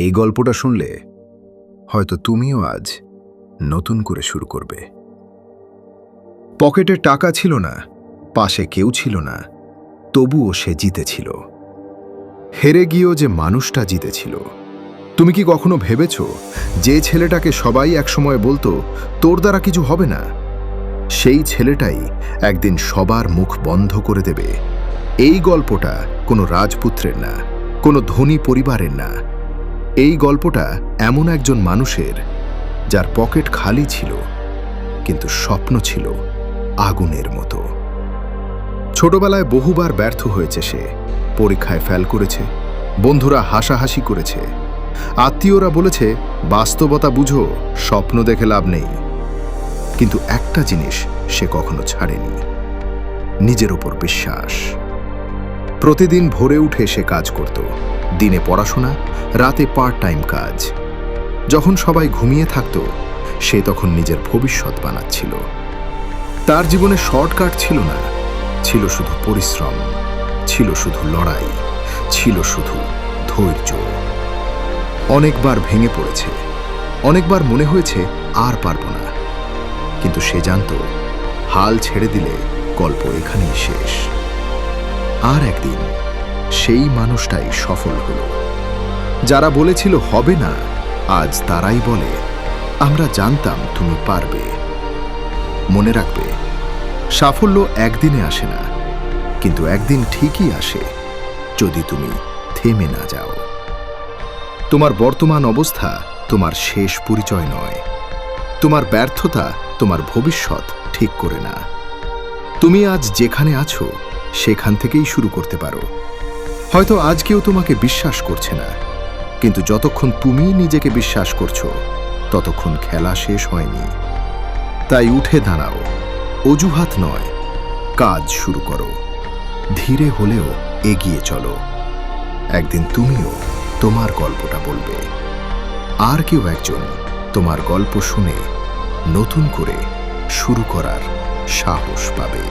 এই গল্পটা শুনলে হয়তো তুমিও আজ নতুন করে শুরু করবে। পকেটে টাকা ছিল না, পাশে কেউ ছিল না, তবুও সে জিতেছিল। হেরে গিয়েও যে মানুষটা জিতেছিল। তুমি কি কখনো ভেবেছ যে ছেলেটাকে সবাই একসময় বলতো তোর দ্বারা কিছু হবে না, সেই ছেলেটাই একদিন সবার মুখ বন্ধ করে দেবে? এই গল্পটা কোনো রাজপুত্রের না, কোনো ধনী পরিবারের না। এই গল্পটা এমন একজন মানুষের যার পকেট খালি ছিল, কিন্তু স্বপ্ন ছিল আগুনের মতো। ছোটবেলায় বহুবার ব্যর্থ হয়েছে সে, পরীক্ষায় ফেল করেছে, বন্ধুরা হাসাহাসি করেছে, আত্মীয়রা বলেছে বাস্তবতা বুঝো, স্বপ্ন দেখে লাভ নেই। কিন্তু একটা জিনিস সে কখনো ছাড়েনি, নিজের উপর বিশ্বাস। প্রতিদিন ভোরে উঠে সে কাজ করত, দিনে পড়াশোনা, রাতে পার্ট টাইম কাজ। যখন সবাই ঘুমিয়ে থাকত, সে তখন নিজের ভবিষ্যৎ বানাচ্ছিল। তার জীবনে শর্টকাট ছিল না, ছিল শুধু পরিশ্রম, ছিল শুধু লড়াই, ছিল শুধু ধৈর্য। অনেকবার ভেঙে পড়েছে, অনেকবার মনে হয়েছে আর পারব না, কিন্তু সে জানত হাল ছেড়ে দিলে গল্প এখানেই শেষ। আর একদিন সেই মানুষটাই সফল হলো। যারা বলেছিল হবে না, আজ তারাই বলে আমরা জানতাম তুমি পারবে। মনে রাখবে, সাফল্য একদিনে আসে না, কিন্তু একদিন ঠিকই আসে যদি তুমি থেমে না যাও। তোমার বর্তমান অবস্থা তোমার শেষ পরিচয় নয়, তোমার ব্যর্থতা তোমার ভবিষ্যৎ ঠিক করে না। তুমি আজ যেখানে আছো সেখান থেকেই শুরু করতে পারো। হয়তো আজ কেউ তোমাকে বিশ্বাস করছে না, কিন্তু যতক্ষণ তুমি নিজেকে বিশ্বাস করছো ততক্ষণ খেলা শেষ হয়নি। তাই উঠে দাঁড়াও, অজুহাত নয়, কাজ শুরু করো, ধীরে হলেও এগিয়ে চলো। একদিন তুমিও তোমার গল্পটা বলবে, আর কেউ একজন তোমার গল্প শুনে নতুন করে শুরু করার সাহস পাবে।